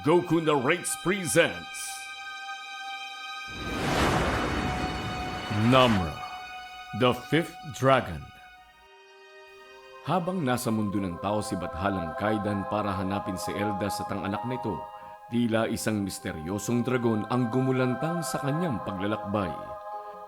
Goku Narrates presents Namra, the Fifth Dragon. Habang nasa mundo ng tao si Bathalang Kaidan para hanapin si Eldas at ang anak nito, tila isang misteryosong dragon ang gumulantang sa kanyang paglalakbay.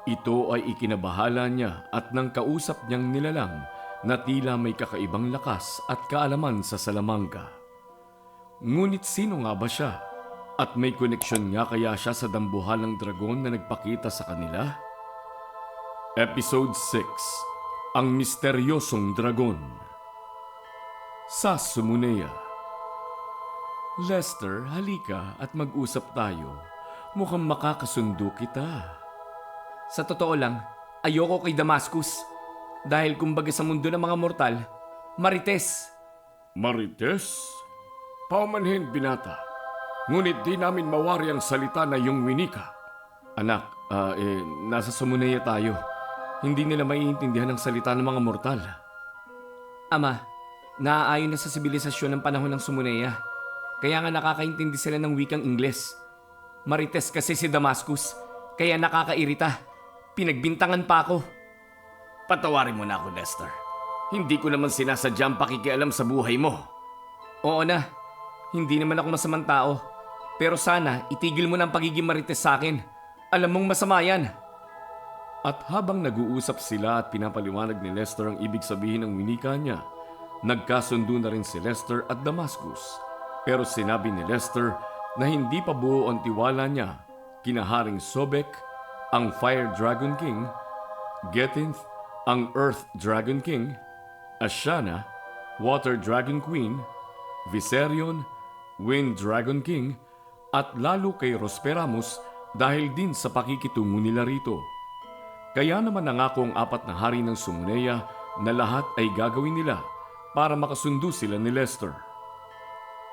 Ito ay ikinabahala niya at nang kausap niyang nilalang na tila may kakaibang lakas at kaalaman sa Salamangka. Ngunit sino nga ba siya? At may koneksyon nga kaya siya sa dambuhalang dragon na nagpakita sa kanila? Episode 6: Ang Misteryosong Dragon. Sa Sumunea. Lester, halika at mag-usap tayo. Mukhang makakasundo kita. Sa totoo lang, ayoko kay Damascus. Dahil kumbaga sa mundo ng mga mortal, marites. Marites? Paumanhin, binata. Ngunit di namin mawari ang salita na iyong winika. Anak, nasa Sumunea tayo. Hindi nila maiintindihan ang salita ng mga mortal. Ama, naaayon na sa sibilisasyon ng panahon ng Sumunea. Kaya nga nakakaintindi sila ng wikang Ingles. Marites kasi si Damascus, kaya nakakairita. Pinagbintangan pa ako. Patawarin mo na ako, Lester. Hindi ko naman sinasadyang pakikialam sa buhay mo. Oo na, hindi naman ako masamang tao. Pero sana itigil mo na ang pagiging marites sa akin. Alam mong masama yan. At habang nag-uusap sila at pinapaliwanag ni Lester ang ibig sabihin ng winika niya, nagkasundo na rin si Lester at Damascus. Pero sinabi ni Lester na hindi pa buo ang tiwala niya kina Haring Sobek, ang Fire Dragon King, Getinth, ang Earth Dragon King, Ashana, Water Dragon Queen, Viserion, Wind Dragon King, at lalo kay Rosperamus dahil din sa pakikitungo nila rito. Kaya naman nangako ang apat na hari ng Sumunea na lahat ay gagawin nila para makasundo sila ni Lester.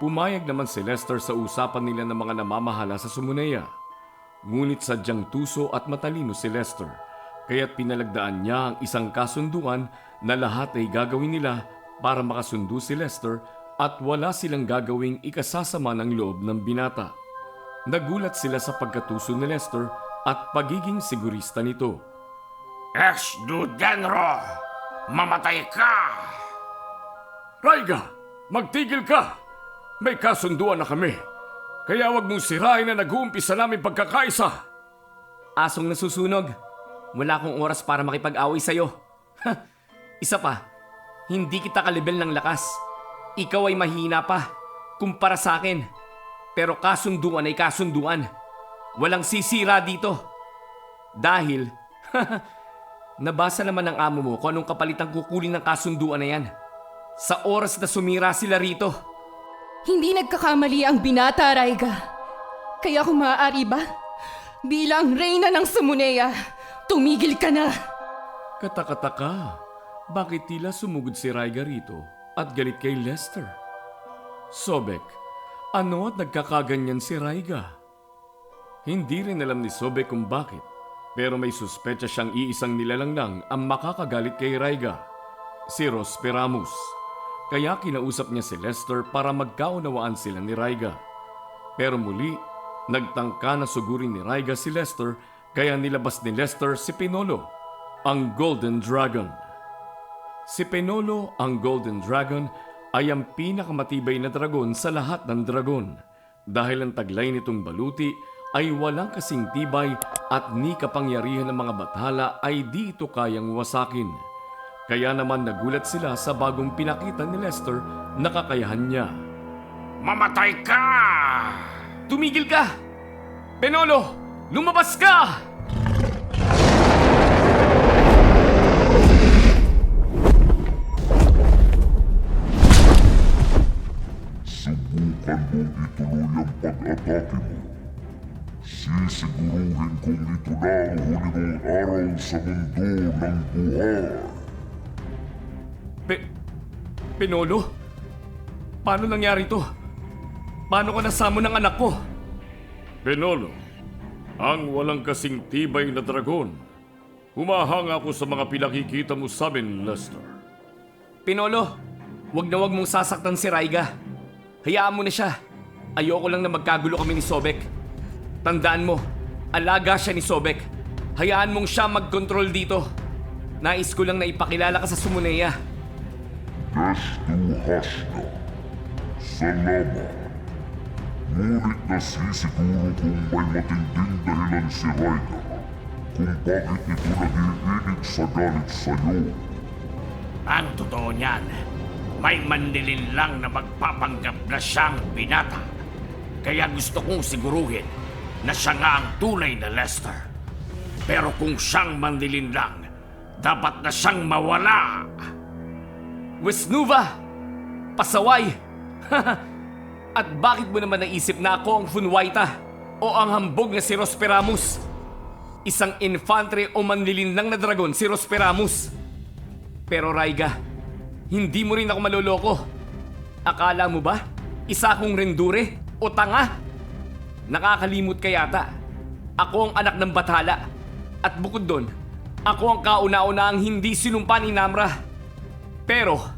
Pumayag naman si Lester sa usapan nila ng mga namamahala sa Sumunea. Ngunit sadyang tuso at matalino si Lester, kaya't pinalagdaan niya ang isang kasunduan na lahat ay gagawin nila para makasundo si Lester at wala silang gagawing ikasasama ng loob ng binata. Nagulat sila sa pagkatuso ni Lester at pagiging sigurista nito. Exdudenro! Mamatay ka! Raiga! Magtigil ka! May kasunduan na kami. Kaya wag mong sirain na nag-uumpisa namin pagkakaisa. Asong nasusunog. Wala akong oras para makipag-away sa'yo. Isa pa, hindi kita kalibel ng lakas. Ikaw ay mahina pa kumpara sa akin. Pero kasunduan ay kasunduan. Walang sisira dito. Dahil, nabasa naman ng amo mo kung anong kapalitang kukunin ng kasunduan na yan. Sa oras na sumira sila rito. Hindi nagkakamali ang binata, Raiga. Kaya kung maaari ba, bilang reyna ng Sumunea, tumigil ka na. Katakataka, bakit tila sumugod si Raiga rito at galit kay Lester? Sobek, ano at nagkakaganyan si Raiga? Hindi rin alam ni Sobek kung bakit, pero may suspecha siyang iisang nilalang lang ang makakagalit kay Raiga, si Rosperamus. Kaya kinausap niya si Lester para magkaunawaan sila ni Raiga. Pero muli, nagtangka na sugurin ni Raiga si Lester kaya nilabas ni Lester si Pinolo, ang Golden Dragon. Si Pinolo, ang Golden Dragon, ay ang pinakamatibay na dragon sa lahat ng dragon dahil ang taglay nitong baluti ay walang kasing tibay at ni kapangyarihan ng mga bathala ay di ito kayang wasakin. Kaya naman nagulat sila sa bagong pinakita ni Lester na kakayahan niya. Mamatay ka! Tumigil ka! Penolo, lumabas ka! Subukan mong ituloy ang pag-atake mo. Sisiguruhin kong ito na ang huli mong araw sa mundo ng buhay. Pinolo? Paano nangyari to? Paano ka nasamo ng anak ko? Pinolo, ang walang kasing tibay na dragon. Humahanga ako sa mga pinakikita mo sa amin, Lester. Pinolo, wag na wag mong sasaktan si Raiga. Hayaan mo na siya. Ayoko lang na magkagulo kami ni Sobek. Tandaan mo, alaga siya ni Sobek. Hayaan mong siya mag-control dito. Nais ko lang na ipakilala ka sa Sumuneya. Destu Hasna. Salamat. Ngunit nasisiguro kung may matinding dahilan si Raiga kung bakit ito nag-iinit sa galit sa'yo. Ang totoo niyan, may mandilin lang na magpapanggap na siyang binata. Kaya gusto kong siguruhin na siya nga ang tunay na Lester. Pero kung siyang mandilin lang, dapat na siyang mawala. Wisnuva! Pasaway! At bakit mo naman naisip na ako ang Funwaita o ang hambog na si Rosperamus? Isang infantry o manlilinlang na dragon si Rosperamus. Pero Raiga, hindi mo rin ako maloloko. Akala mo ba isa akong rendure o tanga? Nakakalimot ka yata. Ako ang anak ng Bathala. At bukod doon, ako ang kauna-unahang hindi sinumpa ni Namra. Pero,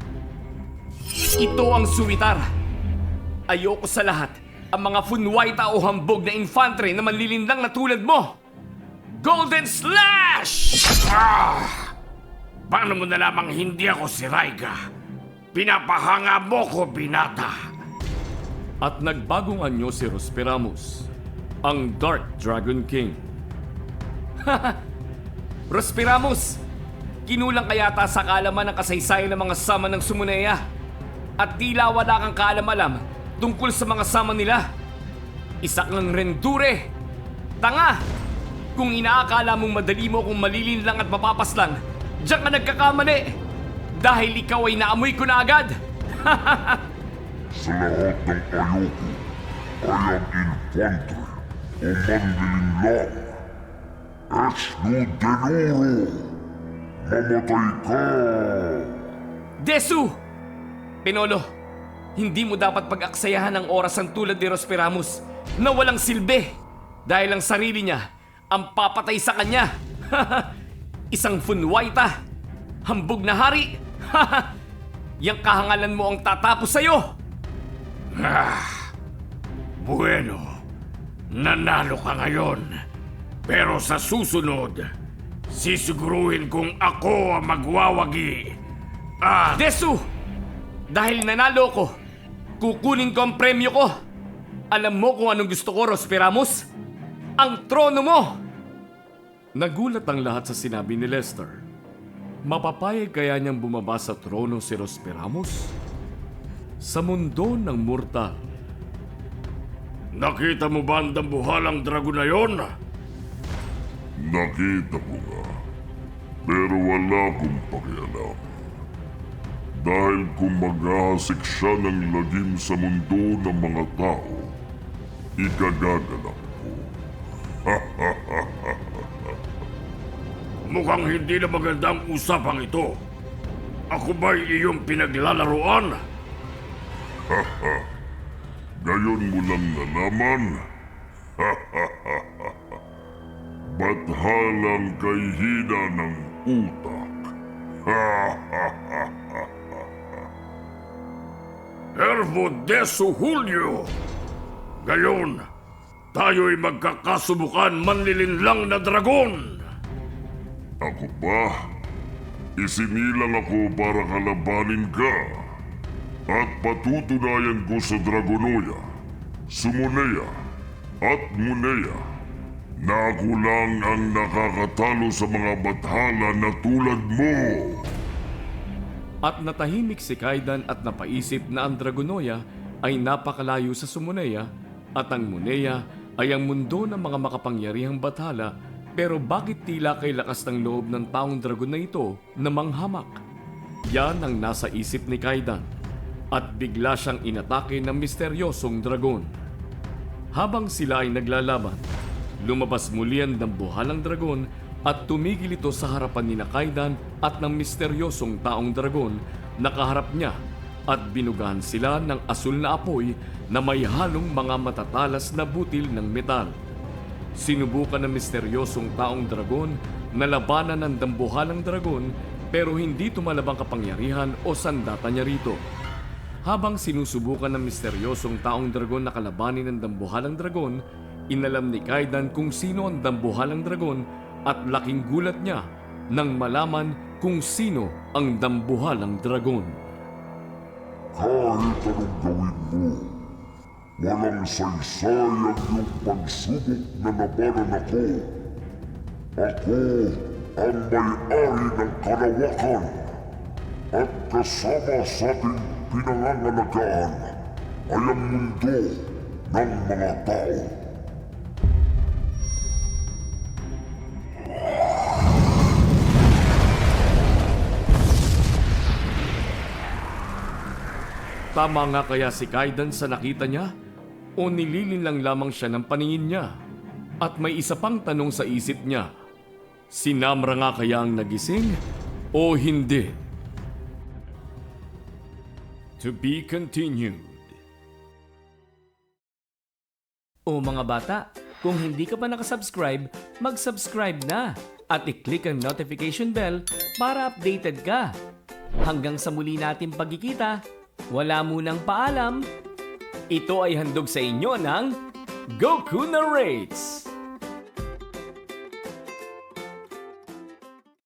ito ang suwitar. Ayoko sa lahat ang mga Funwaita o hambog na infantry na manlilindang na tulad mo. Golden Slash! Paano mo na lamang hindi ako si Raiga? Pinapahanga mo ko, binata. At nagbagong anyo si Rosperamus, ang Dark Dragon King. Rosperamus, kinulang ka yata sa kaalaman ng kasaysayan ng mga sama ng Sumuneya. At tila wala kang kaalam-alam tungkol sa mga sama nila. Isa kang rendure. Tanga! Kung inaakala mong madali mo kung malilin lang at mapapaslang, diyan ka nagkakamali. Dahil ikaw ay naamoy ko na agad. Sa lahat ng ayoko, I am infantry o manlilin lang. Esno Denuro, mamatay ka! Desu! Pinolo, hindi mo dapat pag-aksayahan ang oras ang tulad ni Rosperamus na walang silbi dahil ang sarili niya ang papatay sa kanya. Isang Funwaita, hambog na hari. Yang kahangalan mo ang tatapos sa'yo. Bueno, nanalo ka ngayon. Pero sa susunod, sisiguruhin kong ako ang magwawagi. Desu! Dahil nanalo ko, kukunin ko ang premyo ko. Alam mo kung anong gusto ko, Rosperamus? Ang trono mo! Nagulat ang lahat sa sinabi ni Lester. Mapapayag kaya niyang bumaba sa trono si Rosperamus? Sa mundo ng mortal, Nakita mo ba ang dambuhalang dragon na yon? Nakita ko nga, pero wala akong pakialam. Dahil kung maghahasik siya ng lagim sa mundo ng mga tao, ikagagalak ko. Mukhang hindi na magandang usapang ito. Ako ba'y iyong pinaglalaroan? Gayon mo lang nalaman? Bathalang kay hina ng utak. Hervo Desu Julio! Ngayon, tayo'y magkakasubukan manlilinlang na dragon! Ako ba? Isinilang ako para kalabanin ka. At patutunayan ko sa Dragonoya, Sumuneya, at Munea na ako lang ang nakakatalo sa mga bathala na tulad mo. at natahimik si Kaidan at napaisip na ang Dragonoya ay napakalayo sa Sumuneya at ang Munea ay ang mundo ng mga makapangyarihang bathala, pero bakit tila kay lakas ng loob ng taong dragon na ito na manghamak? Yan ang nasa isip ni Kaidan at bigla siyang inatake ng misteryosong dragon. Habang sila ay naglalaban, lumabas muli ang dambuhalang dragon at tumigil ito sa harapan ni Kaidan at ng misteryosong taong dragon na kaharap niya at binugahan sila ng asul na apoy na may halong mga matatalas na butil ng metal. Sinubukan ng misteryosong taong dragon na labanan ng dambuhalang dragon pero hindi tumalab ang kapangyarihan o sandata niya rito. Habang sinusubukan ng misteryosong taong dragon na kalabanin ng dambuhalang dragon, inalam ni Kaidan kung sino ang dambuhalang dragon at laking gulat niya nang malaman kung sino ang dambuhalang dragon. Kahit anong gawin mo, walang saysay ang iyong pagsubok na labanan ako. Ako ang may-ari ng kalawakan at kasama sa ating pinangangalagaan ay ang mundo ng mga tao. Tama nga kaya si Kaidan sa nakita niya? O nililin lang lamang siya ng paningin niya? At may isa pang tanong sa isip niya. Si Namra nga kaya ang nagising? O hindi? To be continued. O mga bata, kung hindi ka pa nakasubscribe, mag-subscribe na at i-click ang notification bell para updated ka. Hanggang sa muli nating pagkikita, wala munang paalam. Ito ay handog sa inyo ng Goku Narrates!